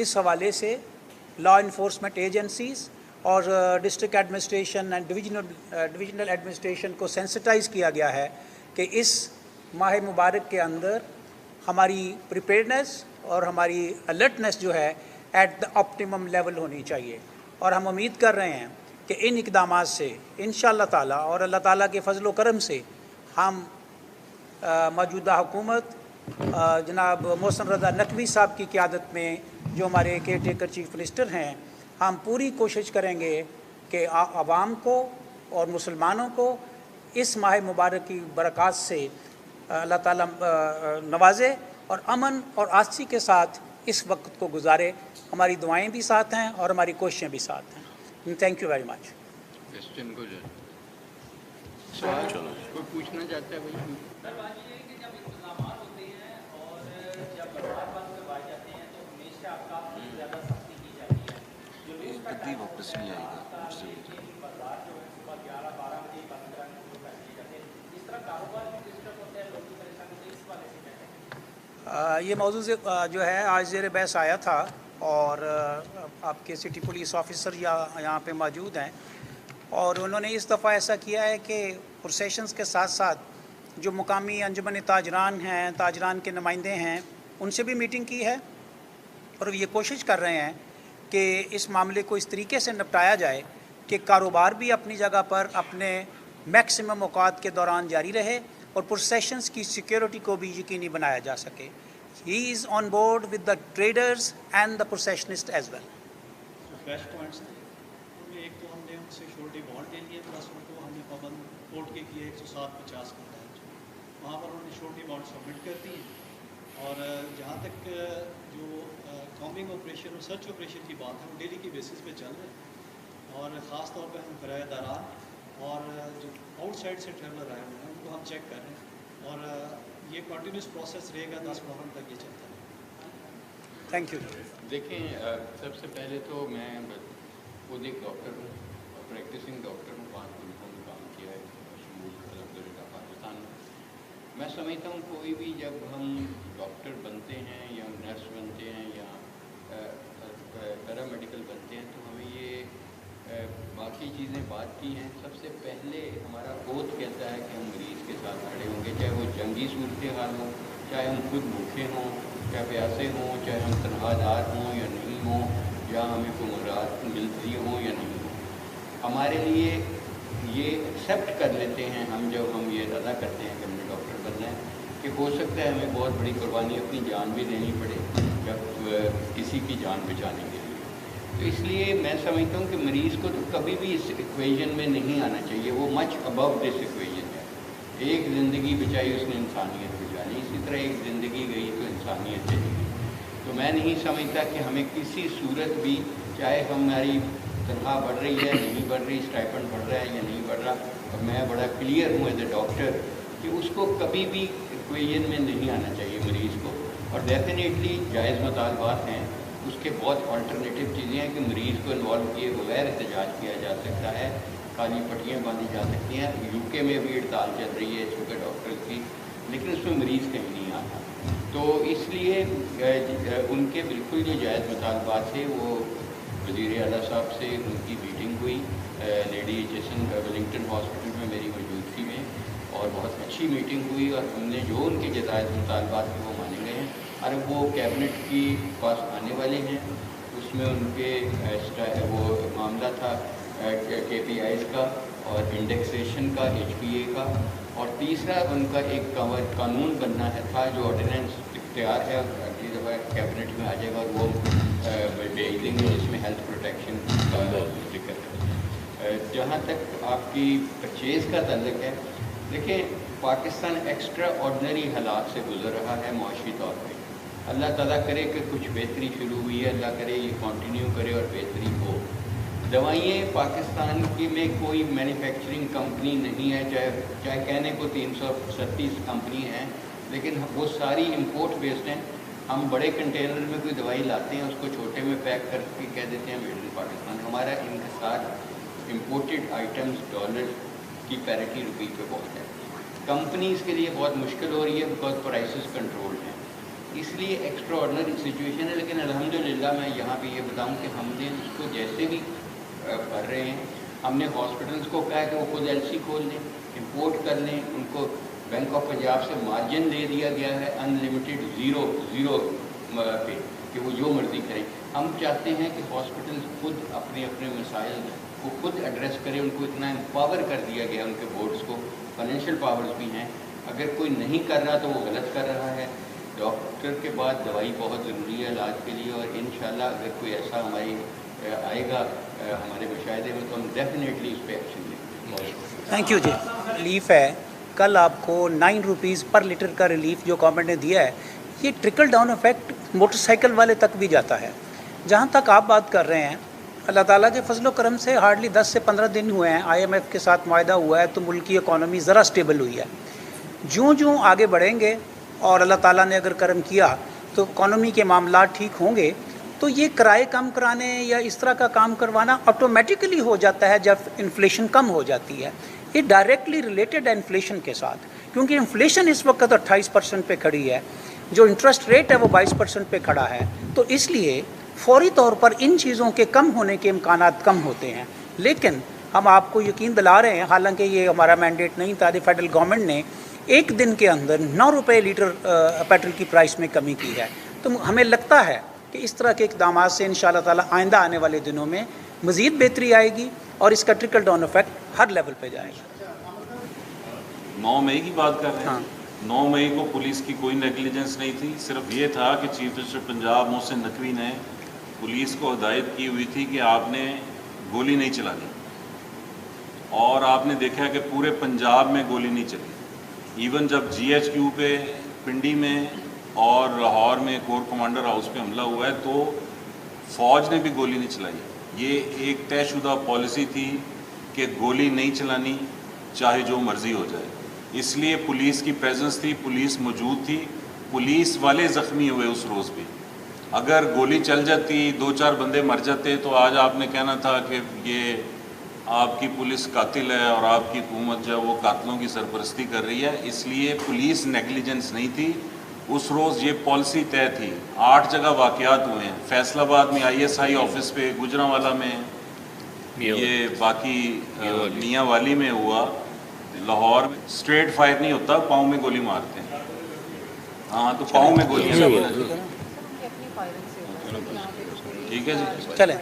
اس حوالے سے law enforcement agencies اور district administration and divisional administration کو سینسٹائز کیا گیا ہے کہ اس ماہ مبارک کے اندر ہماری پریپیئرنیس اور ہماری الرٹنیس جو ہے ایٹ دا آپٹیمم لیول ہونی چاہیے. اور ہم امید کر رہے ہیں کہ ان اقدامات سے انشاءاللہ تعالیٰ اور اللہ تعالیٰ کے فضل و کرم سے ہم موجودہ حکومت جناب محسن رضا نقوی صاحب کی قیادت میں جو ہمارے کیئر ٹیکر چیف منسٹر ہیں، ہم پوری کوشش کریں گے کہ عوام کو اور مسلمانوں کو اس ماہ مبارک کی برکات سے اللہ تعالیٰ نوازے اور امن اور آسودگی کے ساتھ اس وقت کو گزارے. ہماری دعائیں بھی ساتھ ہیں اور ہماری کوششیں بھی ساتھ ہیں. Thank you very much. کوئی پوچھنا چاہتا ہے بھائی؟ یہ موضوع جو ہے آج زیر بحث آیا تھا اور آپ کے سٹی پولیس آفیسر یہاں پہ موجود ہیں، اور انہوں نے اس دفعہ ایسا کیا ہے کہ پروسیشنز کے ساتھ ساتھ جو مقامی انجمن تاجران ہیں، تاجران کے نمائندے ہیں، ان سے بھی میٹنگ کی ہے اور یہ کوشش کر رہے ہیں کہ اس معاملے کو اس طریقے سے نپٹایا جائے کہ کاروبار بھی اپنی جگہ پر اپنے میکسیمم اوقات کے دوران جاری رہے اور پروسیشنز کی سیکیورٹی کو بھی یقینی بنایا جا سکے. He is on board with the traders and the processionists as well. Fresh points ہیں ان میں ایک تو ہم نے ان سے شورٹی بانڈ لے لیے، پلس ان کو ہم نے پابند کورٹ کے کیے 10750 کا تحت، وہاں پر انہوں نے شورٹی بانڈ سبمٹ کر دی ہیں. اور جہاں تک جو کامبنگ آپریشن اور سرچ آپریشن کی بات ہے وہ ڈیلی کی بیسس پہ چل رہے ہیں، اور خاص طور پہ ہم کرایہ داران اور جو آؤٹ سائڈ سے ٹریولر آئے ہوئے ہیں ان کو ہم چیک کر رہے ہیں، اور یہ کنٹینیوس پروسیس رہے گا، 10 محرم تک یہ چلتا ہے. Thank you. دیکھیں، سب سے پہلے تو میں خود ایک ڈاکٹر ہوں اور پریکٹسنگ ڈاکٹر ہوں، 5 ملکوں میں کام کیا ہے شمول الحمدللہ پاکستان میں. میں سمجھتا ہوں کوئی بھی جب ہم ڈاکٹر بنتے ہیں یا نرس بنتے ہیں یا پیرامیڈیکل بنتے ہیں تو ہمیں یہ باقی چیزیں بات کی ہیں. سب سے پہلے ہمارا اوتھ کہتا ہے کہ ہم مریض کے ساتھ کھڑے ہوں گے، چاہے وہ جنگی صورتحال ہو، چاہے ہم خود بھوکے ہوں، چاہے پیاسے ہوں، چاہے ہم تنہا دار ہوں یا نہیں ہوں، یا ہمیں کوئی مراد ملتی ہوں یا نہیں ہوں. ہمارے لیے یہ ایکسیپٹ کر لیتے ہیں ہم جب ہم یہ ارادہ کرتے ہیں کہ ہم نے ڈاکٹر بننا ہے کہ ہو سکتا ہے ہمیں بہت بڑی قربانی اپنی جان بھی دینی پڑے جب کسی کی جان بچانے کے لیے. تو اس لیے میں سمجھتا ہوں کہ مریض کو تو کبھی بھی اس ایکویژن میں نہیں آنا چاہیے، وہ مچ ابو دس ایکویژن ہے. ایک زندگی بچائی اس نے انسانیت بچا لی، اسی طرح ایک زندگی گئی تو انسانیت چلی گئی. تو میں نہیں سمجھتا کہ ہمیں کسی صورت بھی، چاہے ہماری تنخواہ بڑھ رہی ہے نہیں بڑھ رہی، اسٹائپنڈ بڑھ رہا ہے یا نہیں بڑھ رہا، اور میں بڑا کلیئر ہوں ایز اے ڈاکٹر کہ اس کو کبھی بھی ایکویژن میں نہیں آنا چاہیے مریض کو. اور ڈیفینیٹلی جائز مطالبات ہیں، اس کے بہت آلٹرنیٹیو چیزیں ہیں کہ مریض کو انوالو کیے بغیر احتجاج کیا جا سکتا ہے، کالی پٹیاں باندھی جا سکتی ہیں. یو کے میں بھی ہڑتال چل رہی ہے چھوٹے ڈاکٹر کی، لیکن اس میں مریض کہیں نہیں آتا. تو اس لیے ان کے بالکل جو جائز مطالبات تھے وہ وزیر اعلیٰ صاحب سے ان کی میٹنگ ہوئی لیڈی جیسن ویلنگٹن ہاسپٹل میں میری موجودگی میں، اور بہت اچھی میٹنگ ہوئی، اور ہم نے جو ان کے جائز مطالبات تھے وہ مانے گئے ہیں. اور وہ کیبنٹ کی پاس آنے والے ہیں. اس میں ان کے وہ معاملہ تھا کے پی آئیز کا اور انڈیکسیشن کا، ایچ پی اے کا، اور تیسرا ان کا ایک قانون بننا تھا جو آرڈیننس اختیار ہے، اگلی دفعہ کیبنٹ میں آ جائے گا اور وہ بھیج دیں گے، جس میں ہیلتھ پروٹیکشن کا ذکر ہے. جہاں تک آپ کی پرچیز کا تعلق ہے، دیکھیں پاکستان ایکسٹرا آرڈنری حالات سے گزر رہا ہے معاشی طور پہ. اللہ تعالیٰ کرے کہ کچھ بہتری شروع ہوئی ہے، اللہ کرے یہ کنٹینیو کرے اور بہتری ہو. دوائیں پاکستان کی میں کوئی مینوفیکچرنگ کمپنی نہیں ہے، چاہے کہنے کو 337 کمپنی ہیں، لیکن وہ ساری امپورٹ بیسڈ ہیں. ہم بڑے کنٹینر میں کوئی دوائی لاتے ہیں، اس کو چھوٹے میں پیک کر کے کہہ دیتے ہیں میڈ ان پاکستان. ہمارا انحصار امپورٹڈ آئٹمس ڈالر کی پیرٹی روپی پہ بہت ہے. کمپنیز کے لیے بہت مشکل ہو رہی ہے بیکاز پرائسز کنٹرول ہیں. اس لیے ایکسٹرا آرڈنری سچویشن ہے. لیکن الحمدللہ میں یہاں پہ یہ بتاؤں کہ ہم نے اس کو جیسے بھی کر رہے ہیں, ہم نے ہاسپٹلس کو کہا کہ وہ خود ایل سی کھول لیں, امپورٹ کر لیں, ان کو بینک آف پنجاب سے مارجن دے دیا گیا ہے ان لمیٹڈ زیرو پہ کہ وہ جو مرضی کریں. ہم چاہتے ہیں کہ ہاسپٹلس خود اپنے مسائل کو خود ایڈریس کریں, ان کو اتنا امپاور کر دیا گیا, ان کے بورڈز کو فائنینشیل پاورز بھی ہیں. اگر کوئی نہیں کر رہا تو وہ غلط کر رہا ہے. ڈاکٹر کے بعد دوائی بہت ضروری ہے علاج کے لیے, اور انشاءاللہ اگر کوئی ایسا ہماری آئے گا ہمارے مشاہدے میں تو ہم ڈیفینیٹلی اس پہ ایکشن لیں گے. Thank you G. ریلیف ہے, کل آپ کو 9 روپیز پر لیٹر کا ریلیف جو گورنمنٹ نے دیا ہے, یہ trickle down effect motorcycle والے تک بھی جاتا ہے. جہاں تک آپ بات کر رہے ہیں, اللہ تعالیٰ کے فضل و کرم سے ہارڈلی 10 سے 15 دن ہوئے ہیں, IMF کے ساتھ معاہدہ ہوا ہے تو ملک کی اکانومی ذرا سٹیبل ہوئی ہے. جوں آگے بڑھیں گے اور اللہ تعالیٰ نے اگر کرم کیا تو اکانومی کے معاملات ٹھیک ہوں گے, تو یہ کرائے کم کرانے یا اس طرح کا کام کروانا آٹومیٹیکلی ہو جاتا ہے جب انفلیشن کم ہو جاتی ہے. یہ ڈائریکٹلی ریلیٹڈ ہے انفلیشن کے ساتھ, کیونکہ انفلیشن اس وقت 28% پہ کھڑی ہے, جو انٹرسٹ ریٹ ہے وہ 22% پہ کھڑا ہے. تو اس لیے فوری طور پر ان چیزوں کے کم ہونے کے امکانات کم ہوتے ہیں. لیکن ہم آپ کو یقین دلا رہے ہیں, حالانکہ یہ ہمارا مینڈیٹ نہیں تھا, فیڈرل گورنمنٹ نے ایک دن کے اندر 9 روپے لیٹر پیٹرول کی پرائس میں کمی کی ہے. تو ہمیں لگتا ہے کہ اس طرح کے اقدامات سے انشاءاللہ تعالیٰ آئندہ آنے والے دنوں میں مزید بہتری آئے گی اور اس کا ٹرکل ڈاؤن افیکٹ ہر لیول پہ جائے گا. 9 مئی کی بات کر رہے ہیں. ہاں, 9 مئی کو پولیس کی کوئی نیگلیجنس نہیں تھی, صرف یہ تھا کہ چیف منسٹر پنجاب محسن نقوی نے پولیس کو ہدایت کی ہوئی تھی کہ آپ نے گولی نہیں چلانی, اور آپ نے دیکھا کہ پورے پنجاب میں گولی نہیں چلی. ایون جب GHQ پہ پنڈی میں اور لاہور میں کور کمانڈر ہاؤس پہ حملہ ہوا ہے تو فوج نے بھی گولی نہیں چلائی. یہ ایک طے شدہ پالیسی تھی کہ گولی نہیں چلانی چاہے جو مرضی ہو جائے. اس لیے پولیس کی پریزنس تھی, پولیس موجود تھی, پولیس والے زخمی ہوئے اس روز بھی. اگر گولی چل جاتی, 2-4 بندے مر جاتے تو آج آپ نے کہنا تھا کہ یہ آپ کی پولیس قاتل ہے اور آپ کی حکومت جو ہے وہ قاتلوں کی سرپرستی کر رہی ہے. اس لیے پولیس نیگلیجنس نہیں تھی اس روز, یہ پالیسی طے تھی. 8 جگہ واقعات ہوئے ہیں, فیصل آباد میں ISI آفس پہ, گجرانوالہ میں, یہ باقی میاں والی میں ہوا, لاہور میں. اسٹریٹ فائر نہیں ہوتا, پاؤں میں گولی مارتے ہیں. ہاں تو پاؤں میں گولی. ٹھیک ہے جی, چلیں.